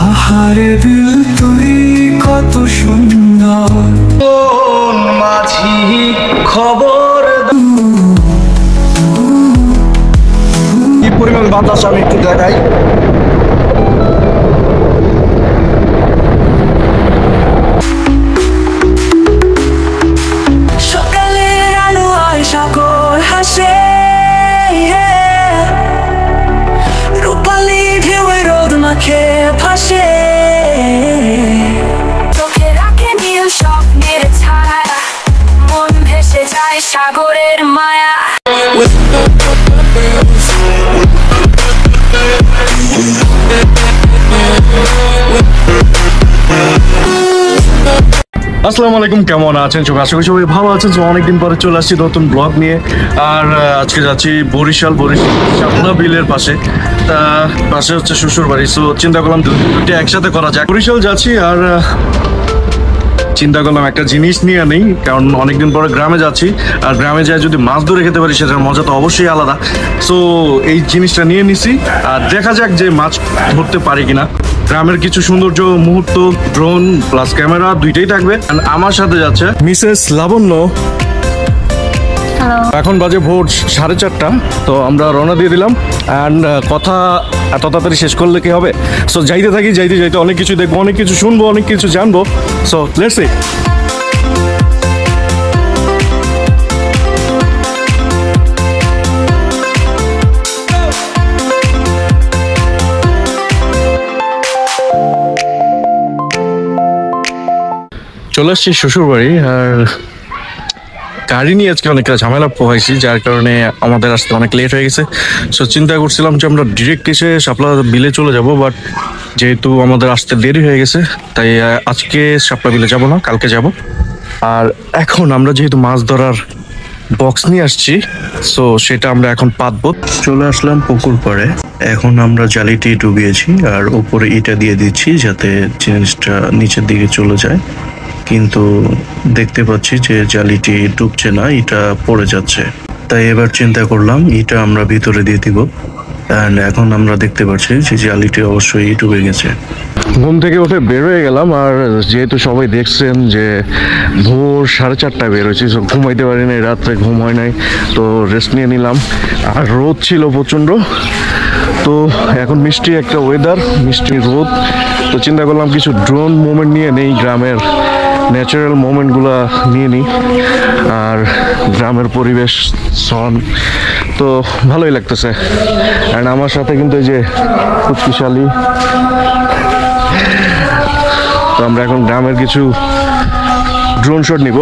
আহারে দিল তুই কত সুন্দর কোন মাঝি খবর কি পরিমাণ বাতাস আমি একটু দেখাই সকালের আলো আর সাগর হাসে রূপালি ঢেউয়ে রোদ মাখে ভাসে চোখে রাখে নীল স্বপ্নের ছায়া মন ভেসে যায় সাগরের মায়া আসসালামু আলাইকুম, কেমন আছেন সবাই? আশা করি সবাই ভালো আছেন। অনেকদিন পরে চলে আসছি নতুন ব্লগ নিয়ে। আর আজকে যাচ্ছি বরিশাল শাপলা বিলের পাশে হচ্ছে শ্বশুর বাড়ি। সো চিন্তা করলাম দুটো একসাথে করা যাক। বরিশাল যাচ্ছি আর চিন্তা করলাম একটা জিনিস নিয়ে নেই, কারণ অনেকদিন পরে গ্রামে যাচ্ছি আর গ্রামে যায় যদি মাছ ধরে খেতে পারি সেটার মজা তো অবশ্যই আলাদা। সো এই জিনিসটা নিয়ে নিছি আর দেখা যাক যে মাছ ধরতে পারি কিনা। গ্রামের কিছু সৌন্দর্য মুহূর্ত, ড্রোন প্লাস ক্যামেরা দুইটাই থাকবে। আমার সাথে যাচ্ছে মিসেস লাবণ্য। এখন বাজে ভোর 4:30, তো আমরা রওনা দিয়ে দিলাম। অ্যান্ড কথা এত তাড়াতাড়ি শেষ করলে কি হবে? সো যাইতে থাকি, যাইতে যাইতে অনেক কিছু দেখবো, অনেক কিছু শুনবো, অনেক কিছু জানবো। So let's see. চলে আসছি শ্বশুর বাড়ি আর গাড়ি নিয়ে আজকে অনেক ঝামেলা পোহাইছি, যার কারণে আমাদের আসতে অনেক লেট হয়ে গেছে। সো চিন্তা করছিলাম যে আমরা ডিরেক্ট এসে শাপলা বিলে চলে যাব, বাট যেহেতু আমাদের আসতে দেরি হয়ে গেছে তাই আজকে শাপলা বিলে যাব না, কালকে যাব। আর এখন আমরা যেহেতু মাছ ধরার বক্স নিয়ে আসছি, সো সেটা আমরা এখন পাতবো। চলে আসলাম পুকুর পাড়ে। এখন আমরা জালিটি ডুবিয়েছি আর উপরে ইটা দিয়ে দিচ্ছি যাতে জিনিসটা নিচের দিকে চলে যায়, কিন্তু দেখতে পাচ্ছি যে জালিটি ডুবছে না, ইটা পড়ে যাচ্ছে। তাই এবার চিন্তা করলাম ইটা আমরা ভিতরে দিয়ে দিব। অ্যান্ড এখন আমরা দেখতে পাচ্ছি যে জালিটি অবশ্যই ডুবে গেছে। ঘুম থেকে উঠে বের হয়ে গেলাম আর যেহেতু সবাই দেখছেন যে ভোর 4:30 বের হয়েছি, সো ঘুমাইতে পারি নাই, রাত্রে ঘুম হয় নাই, তো রেস্ট নিয়ে নিলাম। আর রোদ ছিল প্রচণ্ড, তো এখন মিষ্টি একটা ওয়েদার, মিষ্টি রোদ। তো চিন্তা করলাম কিছু ড্রোন মোমেন্ট নিয়ে নেই, গ্রামের ন্যাচারাল মোমেন্টগুলো নিয়ে নিই। আর গ্রামের পরিবেশ সন তো ভালোই লাগতেছে। অ্যান্ড আমার সাথে কিন্তু এই যে কুচকিশালী, তো আমরা এখন গ্রামের কিছু ড্রোন শট নিব।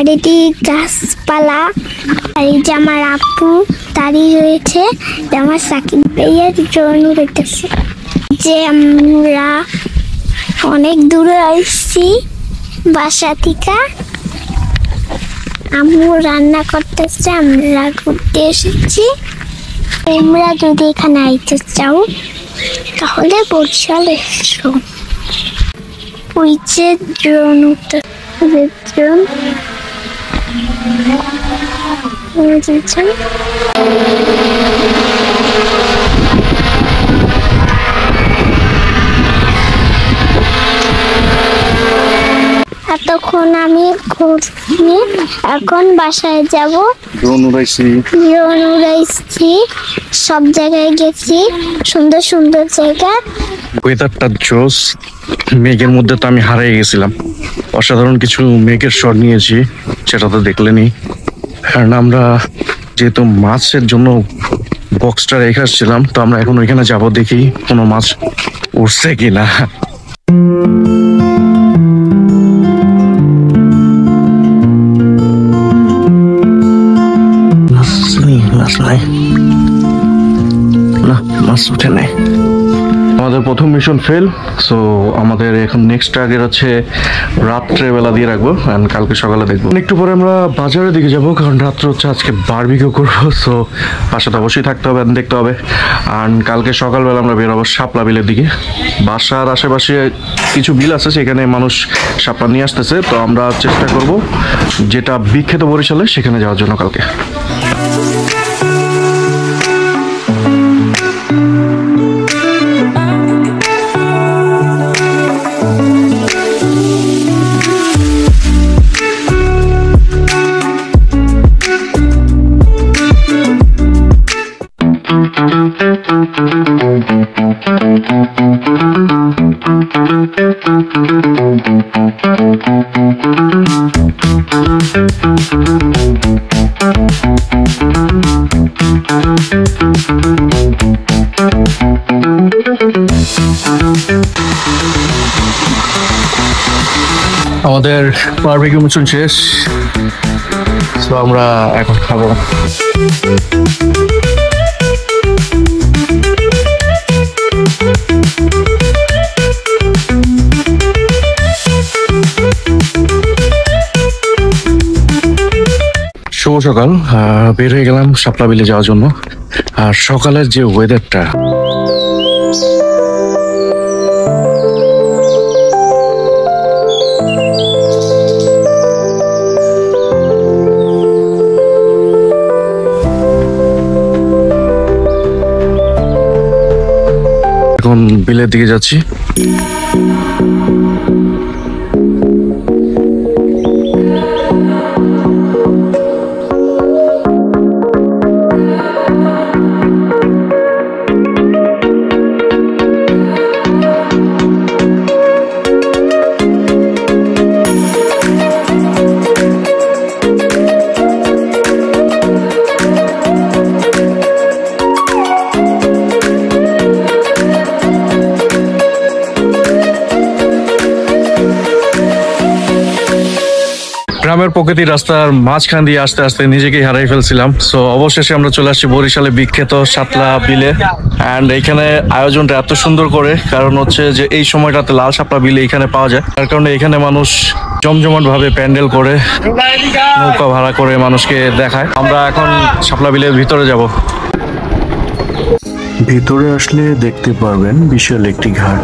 চারিদিকে গাছপালা। আর এই যে আমার আপু দাঁড়িয়ে রয়েছে, আমার সাকিব ভাইয়ের ড্রোন উড়াইতেছে। যে আমরা অনেক দূরে আসছি বাসা থেকে, আম্মু রান্না করতেছে, আমরা ঘুরতে এসেছি। তোমরা যদি এখানে আইতে চাও তাহলে বরিশাল এসো। ওই যে ড্রোন উঠতেছে, ড্রোন এতক্ষণ আমি ঘুরছি, এখন বাসায় যাব। ড্রোন উড়াইছি, সব জায়গায় গেছি, সুন্দর সুন্দর জায়গা। ওয়েদারটা জোস। মেঘের মধ্যে তো আমি হারিয়ে গেছিলাম। অসাধারণ কিছু মেঘের শট নিয়েছি, সেটা তো দেখলেনি। কারণ আমরা যেহেতু মাছের জন্য বক্সটা রেখে আসছিলাম, তো আমরা এখন ওইখানে যাব, দেখি কোনো মাছ উঠছে কিনা। না, মাছ উঠে নাই। আমাদের প্রথম মিশন ফেল। সো আমাদের এখন নেক্সট টার্গেট হচ্ছে রাত্রেবেলা দিয়ে রাখবো, অ্যান্ড কালকে সকালে দেখবো। একটু পরে আমরা বাজারের দিকে যাবো, কারণ রাত্রে হচ্ছে আজকে বারবিকিউ করবো। সো বাসাতে অবশ্যই থাকতে হবে, দেখতে হবে। অ্যান্ড কালকে সকালবেলা আমরা বেরোবো শাপলা বিলের দিকে। বাসার আশেপাশে কিছু বিল আছে, সেখানে মানুষ শাপলা নিয়ে আসতেছে। তো আমরা চেষ্টা করব যেটা বিখ্যাত বরিশালে, সেখানে যাওয়ার জন্য কালকে। আমাদের বারবিকিউ মিশন শেষ। তো আমরা এখন খাবো। শুভ সকাল। বের হয়ে গেলাম শাপলা বিলে যাওয়ার জন্য। আর সকালের যে ওয়েদারটা, এখন বিলের দিকে যাচ্ছি। গ্রামের প্রকৃতির রাস্তার মাঝখান দিয়ে আস্তে আস্তে নিজেকেই হারিয়ে ফেলছিলাম। সো অবশেষে আমরা চলে আসছি বরিশালে বিখ্যাত শাপলা বিলে। অ্যান্ড এইখানে আয়োজনটা এত সুন্দর করে, কারণ হচ্ছে যে এই সময়টাতে লাল শাপলা বিলে এখানে পাওয়া যায়। তার কারণে এখানে মানুষ জমজমাট ভাবে প্যান্ডেল করে, নৌকা ভাড়া করে মানুষকে দেখায়। আমরা এখন শাপলা বিলের ভিতরে যাব। ভিতরে আসলে দেখতে পারবেন বিশাল একটি ঘাট,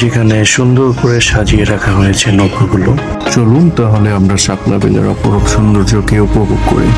যেখানে সুন্দর করে সাজিয়ে রাখা হয়েছে নৌকাগুলো। চলুন তাহলে আমরা শাপলা বিলের অপরূপ সৌন্দর্যকে উপভোগ করি।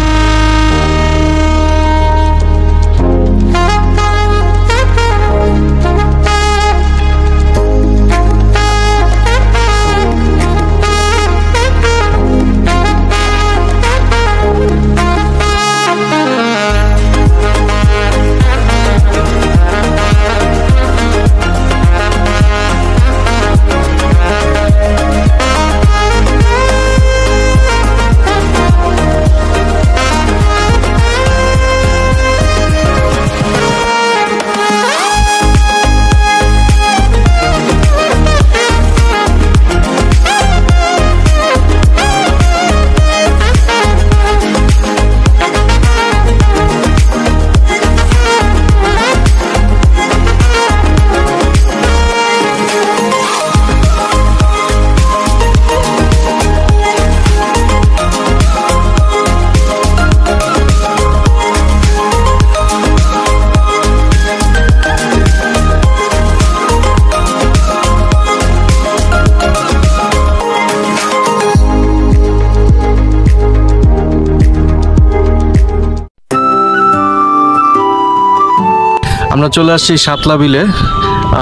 আমরা চলে আসছি সাতলা বিলে,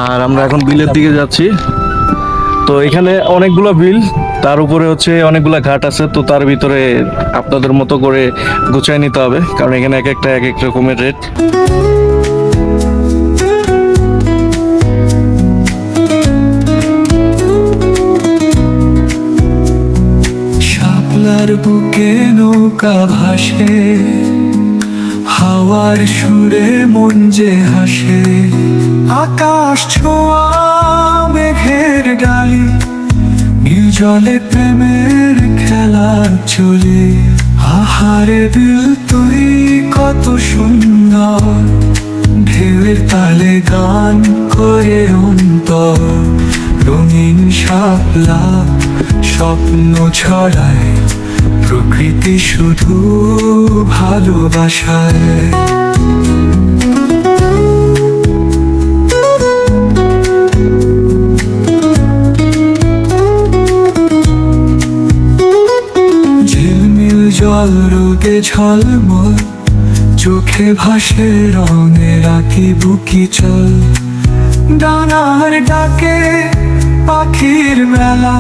আর আমরা এখন বিলের দিকে যাচ্ছি। তো এখানে অনেকগুলো বিল, তার উপরে হচ্ছে অনেকগুলো ঘাট আছে। তো তার ভিতরে আপনাদের মতো করে গুছায় নিতে হবে, কারণ এখানে এক একটা এক এক রকমের রেট। শাপলার বুকে নৌকা ভাসে, হাওয়ার সুরে মন যে হাসে। আকাশ ছোঁয়া মেঘের ডালি, নীল জলে প্রেমের খেলা চলে। আহারে দিল তুই কত সুন্দর, ঢেউয়ের তালে গান করে অন্তর। রঙিন শাপলা স্বপ্ন ছড়ায়, প্রকৃতি শুধু ভালোবাসায়। ঝিলমিল জল রোদে ঝলমল, চোখে ভাসে রঙে রাখি বুকি চল। ডানার ডাকে পাখির মেলা,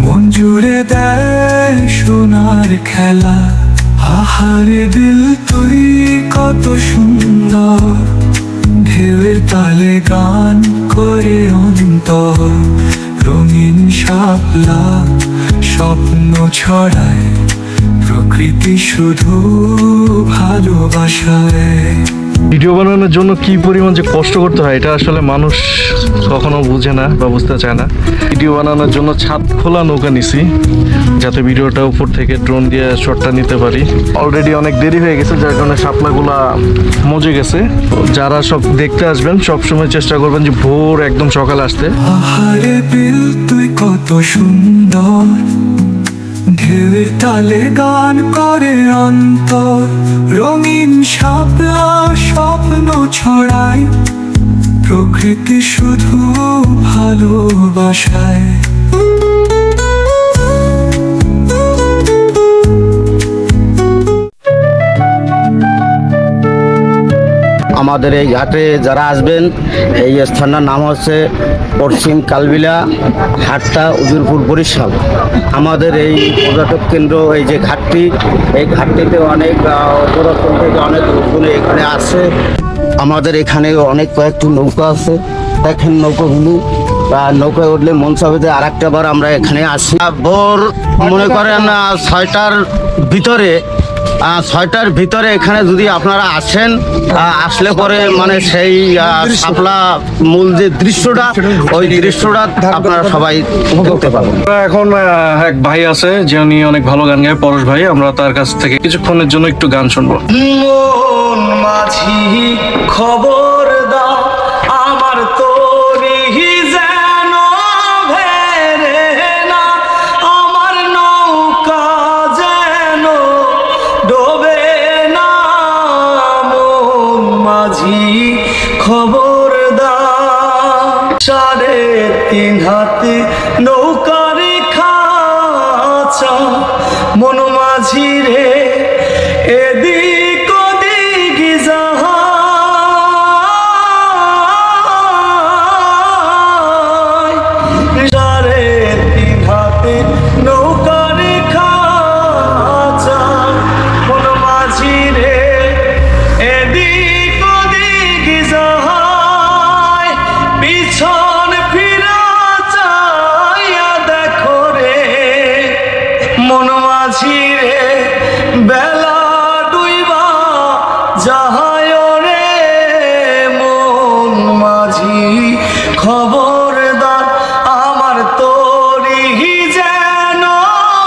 মন জুড়ে দেয় সোনার খেলা। আহারে দিল তুই কত সুন্দর, ঢেউয়ের তালে গান করে অন্তর। রঙিন শাপলা স্বপ্ন ছড়ায়, প্রকৃতি শুধু ভালোবাসায়। ভিডিও বানানোর জন্য কি পরিমাণ যে কষ্ট করতে হয় এটা আসলে মানুষ কখনো বুঝে না বা বুঝতে চায় না। ভিডিও বানানোর জন্য ছাদ খোলা নৌকা নিছি, যাতে ভিডিওটা উপর থেকে ড্রোন দিয়ে শটটা নিতে পারি। অলরেডি অনেক দেরি হয়ে গেছে, যার কারণে শাপলাগুলা মজে গেছে। যারা সব দেখতে আসবেন সব সময় চেষ্টা করবেন যে ভোর একদম সকালে আসতে। আহারে বিল তুই কত সুন্দর, ঢেউয়ের তালে গান করে অন্তর। রঙিন শাপলা স্বপ্ন ছড়ায়, প্রকৃতি শুধু ভালোবাসায়। আমাদের এই ঘাটে যারা আসবেন, এই স্থানটার নাম হচ্ছে পশ্চিম কালবিলা হাটটা, উজিরপুর, বরিশাল। আমাদের এই পর্যটক কেন্দ্র এই যে ঘাটটি, এই ঘাটটিতে অনেক দূরস্থল থেকে অনেক লোকগুলো এখানে আসে। আমাদের এখানে অনেক কয়েকটি নৌকা আছে, দেখেন নৌকাগুলো। নৌকায় উঠলে মন চাবে যে আর একটা বার আমরা এখানে আসি। ভোর মনে করেন 6টার ভিতরে, 6টার ভিতরে এখানে যদি আপনারা আসেন, আসলে পরে মানে সেই শাপলা মূল যে দৃশ্যটা, ওই দৃশ্যটা আপনারা সবাই দেখতে পাবেন। এখন এক ভাই আছে যিনি অনেক ভালো গান গায়, পরশ ভাই। আমরা তার কাছ থেকে কিছুক্ষণের জন্য একটু গান শুনবো। মন মাঝি খবর দাও, আমার তোরি যেন ভেরে না। আমার নৌকা যেন ডোবে না। মন মাঝি খবর দাও, 3.5 হাতে নৌকারি খাঁচা। মন মাঝি রে এদিক ওদিক যায়। 3.5 হাতে নৌকারি খাঁচা। মন মাঝি রে এদিক ওদিক যায়। পিছন ফিরা চাইয়া দেখো রে, মন মাঝি রে বেলা ডুইবা যাহায় রে। মন মাঝি খবরদার, আমার তোরি যেন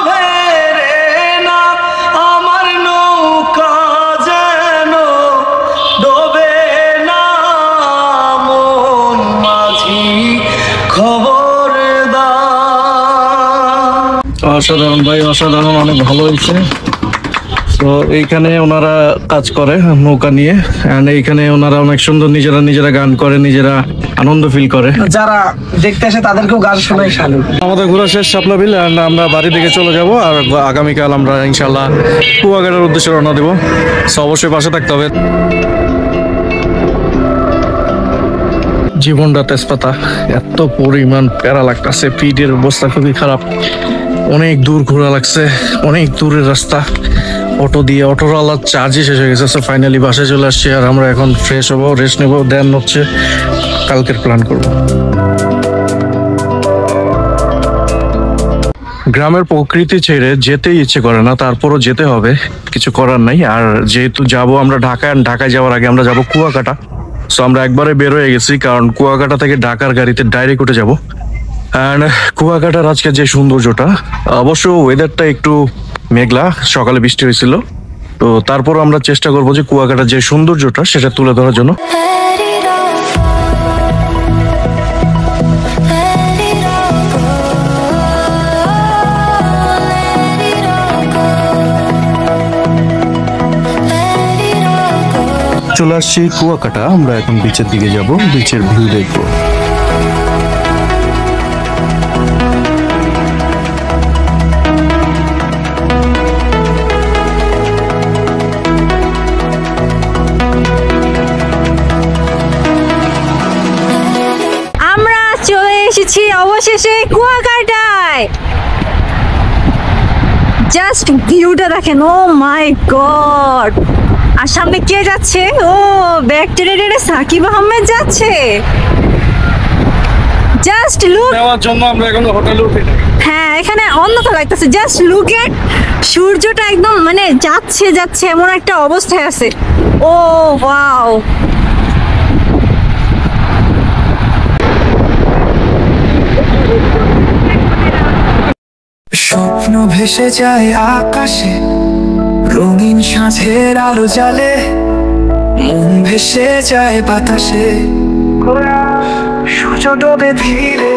ভেরে না। আমার নৌকা যেন ডোবে না। মন মাঝি খবরদার। অসাধারণ ভাই, অসাধারণ, অনেক ভালো হয়েছে। তো এইখানে ওনারা কাজ করে নৌকা নিয়ে, and এইখানে ওনারা অনেক সুন্দর নিজেরা গান করে, নিজেরা আনন্দ ফিল করে। যারা দেখতে আসে তাদেরকেও গান শোনাই শালু। আমাদের ঘোরা শেষ শাপলা বিল, and আমরা বাড়ি দিকে চলে যাব। আর আগামীকাল আমরা ইনশাল্লাহ কুয়াকাটার উদ্দেশ্যে রওনা দেবো। সো অবশ্যই পাশে থাকতে হবে। জীবনটা তেজপাতা, এত পরিমাণ প্যারা লাগতেছে, পিঠের অবস্থা খুবই খারাপ। অনেক দূর ঘোরা লাগছে, অনেক দূরের রাস্তা। অটো দিয়ে অটোর আলাদা চার্জই শেষ হয়ে গেছে। ফাইনালি বাসায় চলে আসছি, আর আমরা এখন ফ্রেশ হবো, রেস্ট নেবো, দেন হচ্ছে কালকের প্ল্যান করব। গ্রামের প্রকৃতি ছেড়ে যেতেই ইচ্ছে করে না, তারপরও যেতে হবে, কিছু করার নাই। আর যেহেতু যাব আমরা ঢাকায় যাওয়ার আগে আমরা যাব কুয়াকাটা। সো আমরা একবারে বের হয়ে গেছি, কারণ কুয়াকাটা থেকে ঢাকার গাড়িতে ডাইরেক্ট উঠে যাবো। অ্যান্ড কুয়াকাটার আজকে যে সৌন্দর্যটা, অবশ্য ওয়েদারটা একটু মেঘলা, সকালে বৃষ্টি হয়েছিল, তো তারপর আমরা চেষ্টা করবো যে কুয়াকাটার যে সৌন্দর্যটা সেটা তুলে ধরার জন্য। চলে আসছি কুয়াকাটা, আমরা এখন বিচের দিকে যাব, বিচের ভিউ দেখবো। আমরা চলে এসেছি অবশেষে কুয়াকাটায়। জাস্ট ভিউটা দেখেন, ও মাই গড। আর সামনে কে যাচ্ছে? ও ব্যাকটেরিয়া সাকিব আহমেদ যাচ্ছে। জাস্ট লুক নেওয়ার জন্য আমরা এখন হোটেলে উঠে। হ্যাঁ, এখানে অন্ধকার লাগতেছে। জাস্ট লুক এট, সূর্যটা একদম মানে যাচ্ছে এমন একটা অবস্থায় আছে। ও ওয়াও, স্বপ্ন ভেসে যায় আকাশে, রঙিন সাঁঝের আলো জালে, মন ভেসে যায় বাতাসে, সূর্য ডোবে ধীরে।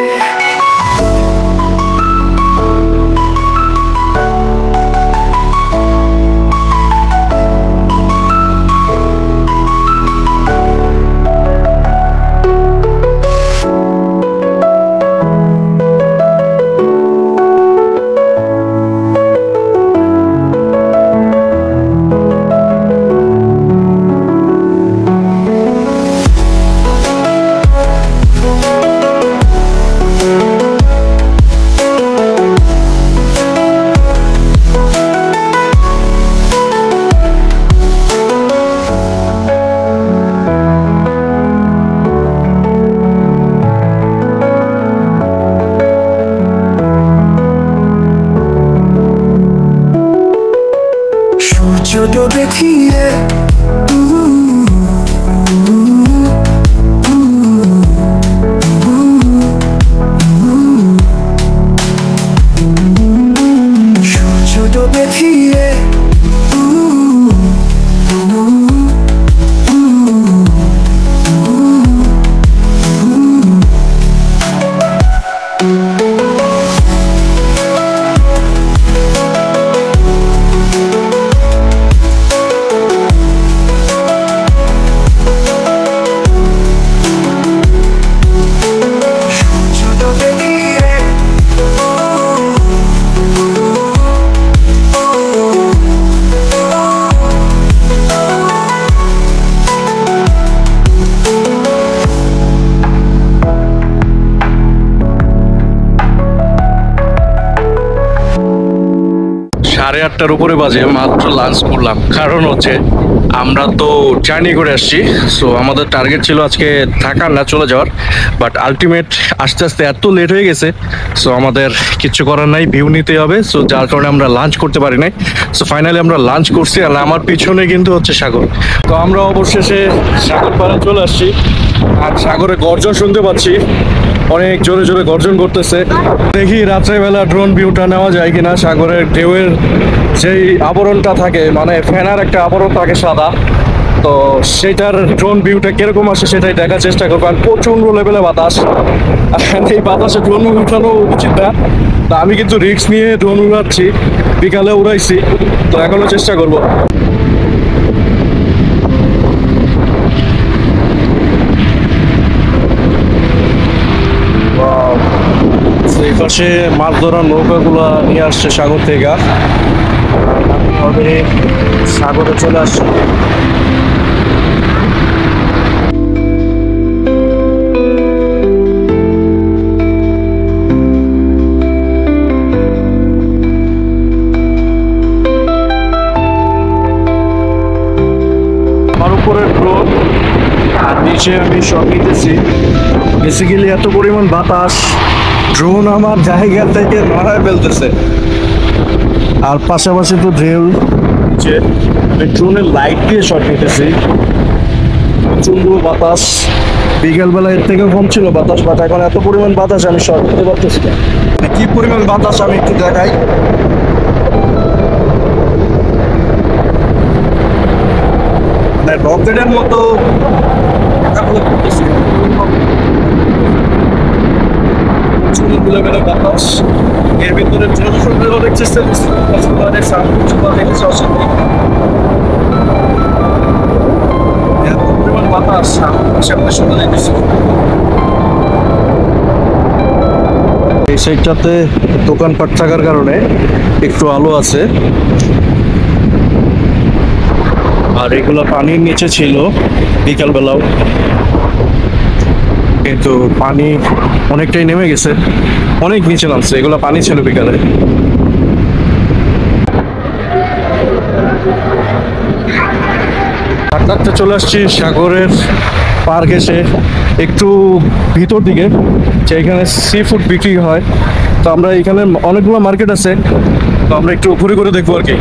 সূর্য ডোবে ধীরে, সূর্য ডোবে ধীরে, সাড়ে 8টার উপরে বাজে, মাত্র লাঞ্চ করলাম। কারণ হচ্ছে আমরা তো জার্নি করে আসছি, সো আমাদের টার্গেট ছিল আজকে থাকার না চলে যাওয়ার, বাট আলটিমেট আস্তে আস্তে এত লেট হয়ে গেছে, সো আমাদের কিচ্ছু করার নাই, ভিউ নিতে হবে। সো যার কারণে আমরা লাঞ্চ করতে পারি নাই। সো ফাইনালি আমরা লাঞ্চ করছি, আর আমার পিছনে কিন্তু হচ্ছে সাগর। তো আমরা অবশেষে সাগর পাড়ে চলে আসছি, আর সাগরে গর্জন শুনতে পাচ্ছি, অনেক জোরে জোরে গর্জন করতেছে। দেখি রাত্রেবেলা ড্রোন ভিউটা নেওয়া যায় কিনা। সাগরের ঢেউয়ের যেই আবরণটা থাকে, মানে ফেনার একটা আবরণ থাকে সাদা, তো সেটার ড্রোন ভিউটা কিরকম আসে সেটাই দেখার চেষ্টা করবো। আর প্রচন্ড লেভেলে বাতাস, এই বাতাসে ড্রোন উঠানো উচিত না, তা আমি কিন্তু রিস্ক নিয়ে ড্রোন উড়াচ্ছি, বিকালে উড়াইছি, তো এখনো চেষ্টা করবো। এই পাশে মাছ ধরার নৌকাগুলো নিয়ে আসছে সাগর থেকে, সাগরে চলে আসছে। নিচে আমি শট নিতেছি। বেসিক্যালি এত পরিমাণ বাতাস, ড্রোন আমার জায়গা থেকে নড়ায় ফেলতেছে। আর পাশাপাশি তো ঢেউ, যে আমি ড্রোনের লাইট দিয়ে শট নিতেছি। প্রচন্ড বাতাস, বিকেলবেলা এর থেকে কম ছিল বাতাস, বাট এখন এত পরিমাণ বাতাস আমি শট নিতে পারতেছি না। মানে কি পরিমাণ বাতাস আমি একটু দেখাই। মানে রকেটের মতো বাতাস, এর ভিতরে বাতাস এই সাইডটাতে দোকানপাট থাকার কারণে একটু আলো আছে। আর এগুলো পানির নিচে ছিল বিকালবেলাও, কিন্তু পানি অনেকটাই নেমে গেছে, অনেক নিচে নামছে। এগুলো পানি ছিল বিকালে। হাঁটতে চলে আসছি সাগরের পার ঘেঁষে একটু ভিতর দিকে, যেখানে সি ফুড বিক্রি হয়। তো আমরা এখানে অনেকগুলো মার্কেট আছে, তো আমরা একটু ঘুরে ঘুরে দেখবো আর কি।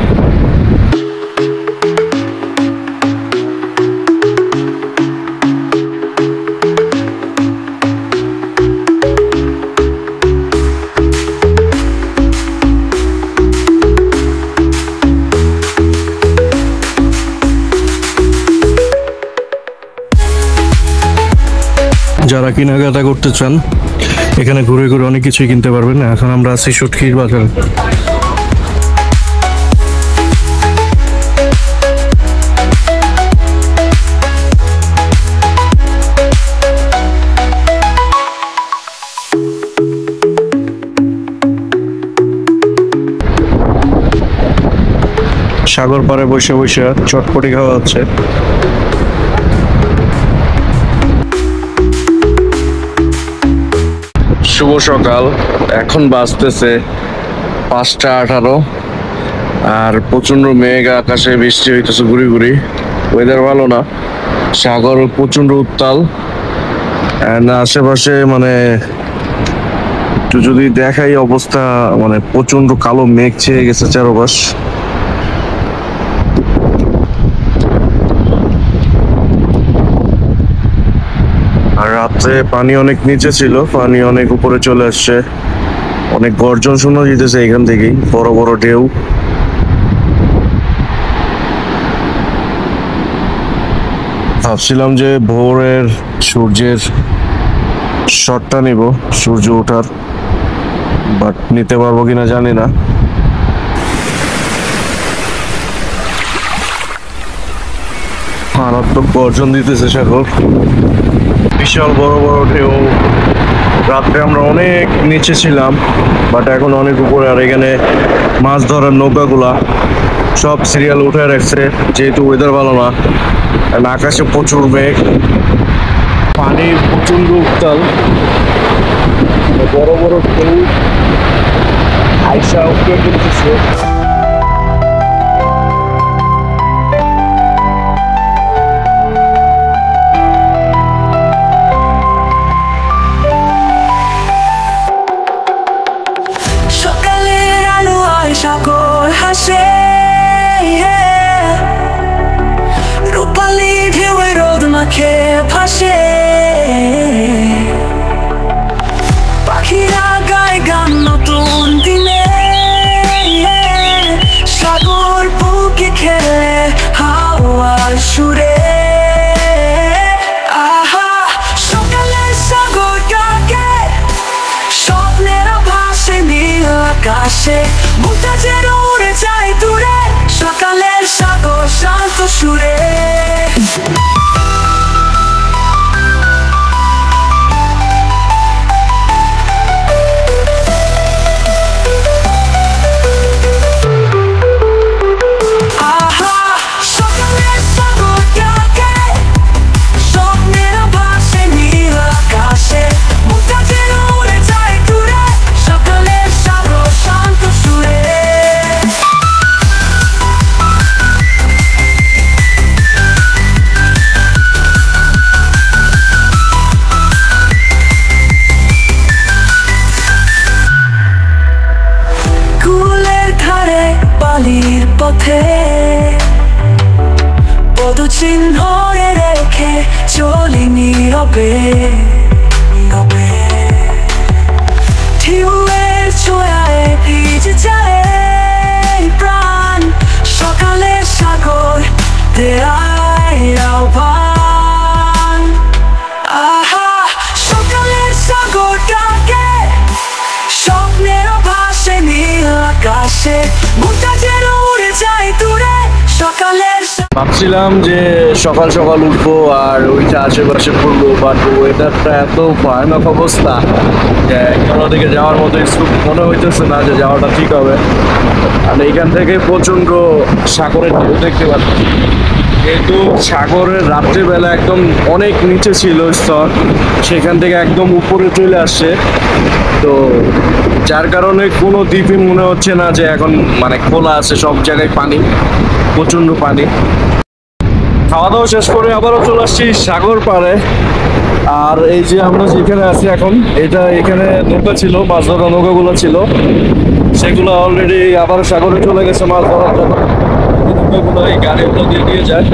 যারা কেনাকাটা করতে চান এখানে ঘুরে ঘুরে অনেক কিছুই কিনতে পারবেন। এখন আমরা আছি সুটকির বাজারে। সাগর পাড়ে বসে বসে চটপটি খাওয়া হচ্ছে। শুভ সকাল, এখন বাজতেছে 5:18 আর প্রচন্ড মেঘ, আকাশে বৃষ্টি হইতেছে ঘুরি ঘুরি। ওয়েদার ভালো না, সাগর প্রচন্ড উত্তাল। আশেপাশে মানে একটু যদি দেখাই অবস্থা, মানে প্রচন্ড কালো মেঘ ছেয়ে গেছে চারপাশ। আর রাত্রে পানি অনেক নিচে ছিল, পানি অনেক উপরে চলে আসছে। অনেক গর্জন শোনা যেতেছে এখান থেকেই, বড় বড় ঢেউ। ভাবছিলাম যে ভোরের সূর্যের শটটা নিব, সূর্য ওঠার, বাট নিতে পারবো কিনা জানি না। মারাত্মক গর্জন দিতেছে সাগর, বিশাল বড় বড় ঢেউ। রাত্রে আমরা অনেক নিচে ছিলাম, বাট এখন অনেক উপরে। আর এখানে মাছ ধরার নৌকাগুলা সব সিরিয়াল উঠে রাখছে, যেহেতু ওয়েদার ভালো না। আকাশে প্রচুর মেঘ, পানি প্রচন্ড উত্তাল, বড় বড় ঢেউ আইসা উঠে পড়তেছে। সাগর হাসে, রূপালি ঢেউয়ে রোদ মাখে ভাসে, পাখিরা গায় গান নতুন দিনে, নীরবে নীরবে ঢেউয়ের ছোঁয়ায় ভিজে যায় প্রাণ সকালের সাগর দেয় আহ্বান আহা সকালের সাগর ডাকে স্বপ্নের ভাসে নীল আকাশে মুক্তা যেন উড়ে যায় দূরে সকালের ভাবছিলাম যে সকাল সকাল উঠবো আর ওইটা আশেপাশে পড়বো, বাট ওয়েদারটা এত ভয়ানক অবস্থা যে কোনো দিকে যাওয়ার মতো মনে হইতেছে না যে যাওয়াটা ঠিক হবে। আর এইখান থেকে প্রচন্ড সাগরের ঢেউ দেখতে পাচ্ছি, যেহেতু সাগরের রাত্রেবেলা একদম অনেক নিচে ছিল স্তর, সেখান থেকে একদম উপরে চলে আসছে, তো যার কারণে কোনো দ্বীপই মনে হচ্ছে না যে এখন মানে খোলা আছে, সব জায়গায় পানি, প্রচন্ড পানি। খাওয়া দাওয়া শেষ করে আবারও চলে আসছি সাগর পাড়ে। আর এই যে আমরা যেখানে আছি এখন, এটা এখানে নৌকা ছিল, মাছ ধরা নৌকাগুলো ছিল, সেগুলো অলরেডি আবার সাগরে চলে গেছে মাছ ধরার জন্য। নৌকাগুলো এই গাড়িগুলো দিয়ে দিয়ে যায়,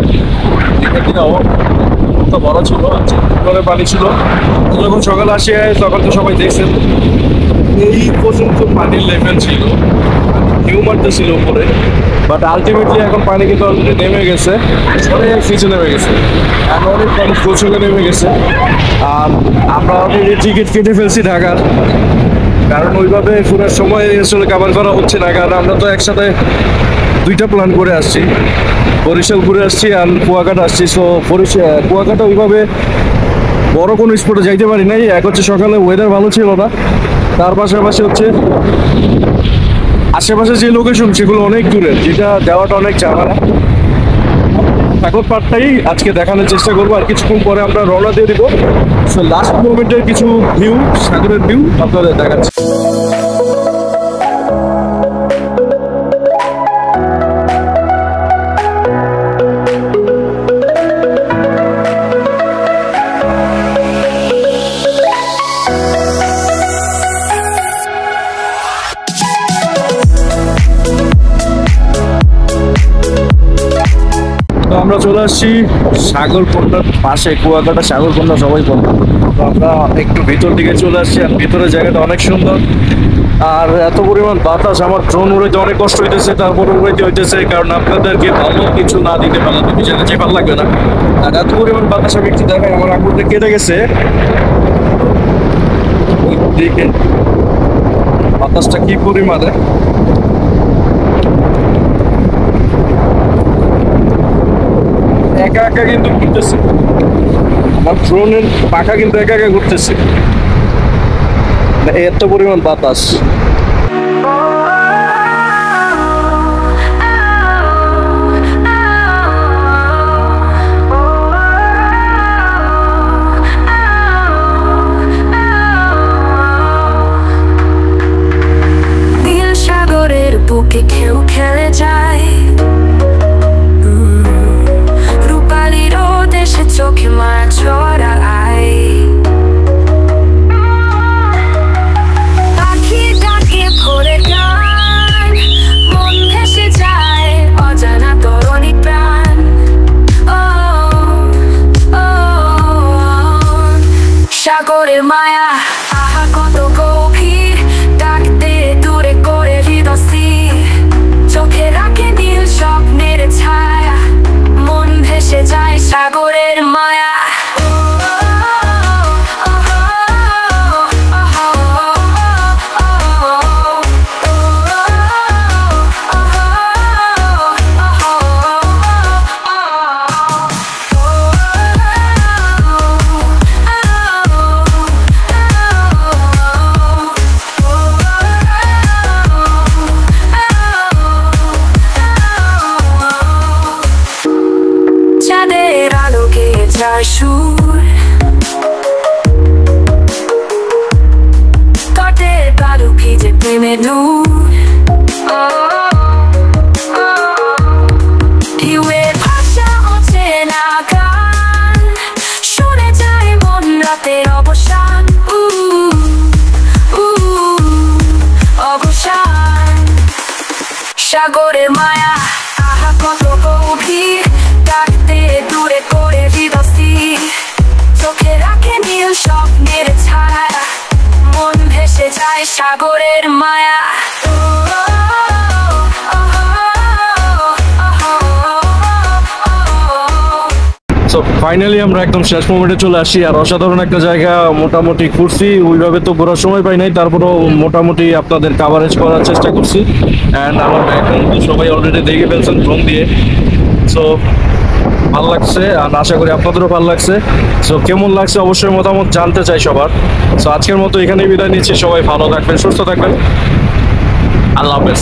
বড় ছিল, করে পানি ছিল। যখন সকালে আসি তখন তো সবাই দেখছেন এই পর্যন্ত পানির লেভেল ছিল, ঢেউ মারতেছিল উপরে, বাট আলটিমেটলি এখন পানি কিন্তু অলরেডি নেমে গেছে, অনেক নিচে নেমে গেছে, আর অনেক মানুষ প্রচুর নেমে গেছে। আর আমরা অলরেডি টিকিট কেটে ফেলছি ঢাকার, কারণ ওইভাবে ঘোরার সময় আসলে কভার করা হচ্ছে না, কারণ আমরা তো একসাথে দুইটা প্ল্যান করে আসছি, বরিশাল ঘুরে আসছি আর কুয়াকাটা আসছি। সো কুয়াকাটা ওইভাবে বড় কোনো স্পটে যাইতে পারি নাই। এক হচ্ছে সকালে ওয়েদার ভালো ছিল না, তার পাশাপাশি হচ্ছে আশেপাশে যে লোকেশন সেগুলো অনেক দূরের, যেটা যাওয়াটা অনেক ঝামেলা। সাগর পাড়টাই আজকে দেখানোর চেষ্টা করবো, আর কিছুক্ষণ পরে আমরা রওনা দিয়ে দিব। সো লাস্ট মোমেন্টের কিছু ভিউ, সাগরের ভিউ আপনাদের দেখাচ্ছি। আমরা চলে আসছি সাগরকন্ডার পাশে, কুয়াকাটা সাগরকন্ডা সবাই বলে। তো আমরা একটু ভিতর দিকে চলে আসছি, আর ভিতরের জায়গাটা অনেক সুন্দর, আর এত পরিমাণ বাতাস, আমার ড্রোন উড়াইতে অনেক কষ্ট হইতেছে, তারপর উড়াইতে হইতেছে, কারণ আপনাদেরকে ভালো কিছু না দিতে পারলে তুমি জায়গা যে ভালো লাগবে না। আর এত পরিমাণ বাতাস আমি একটু দেখাই, আমার আঙুলটা কেটে গেছে দিকে, বাতাসটা কি পরিমাণে। একা একা কিন্তু ঘুরতেছে, আমার ড্রোনের পাখা কিন্তু একা একা ঘুরতেছে, এত পরিমাণ বাতাস। নীল সাগরের বুকে কেউ খেলে যায়, চোখে মাছ ছড়ায়, পাখি ডাকে ভরে গান, মন ভেসে যায় অজানা তরুণী প্রাণ। ও সাগরের মায়া, আহা কত গভীর, ডাকতে দূরে করে হৃদয় স্থির, চোখে রাখে নীল স্বপ্নের ছায়া, মন ভেসে যায় সাগরের মায়া। চাঁদের আলোকে যার সুর, তটের বালু ভিজে প্রেমে দূর, ঢেউয়ের ভাষা অচেনা গান, শুনে যায় মন রাতের অবসান, অবসান। সাগরের মায়া, আহা কত গভীর, ডাকতে দূরে করে হৃদয় স্থির, চোখে রাখে নীল স্বপ্নের ছায়া মন ভেসে যায় সাগরের মায়া সো ফাইনালি আমরা একদম শেষ মোমেন্টে চলে আসি, আর অসাধারণ একটা জায়গা মোটামুটি ঘুরছি, ওইভাবে তো ঘোরার সময় পাই নাই, তারপরেও মোটামুটি আপনাদের কাভারেজ করার চেষ্টা করছি। অ্যান্ড আমার ব্যাকগ্রাউন্ড সবাই অলরেডি দেখে ফেলছেন ড্রোন দিয়ে। সো ভালো লাগছে, আর আশা করি আপনাদেরও ভালো লাগছে। সো কেমন লাগছে অবশ্যই মতামত জানতে চাই সবার। সো আজকের মতো এখানেই বিদায় নিচ্ছি, সবাই ভালো থাকবেন, সুস্থ থাকবেন, আল্লাহ হাফেজ।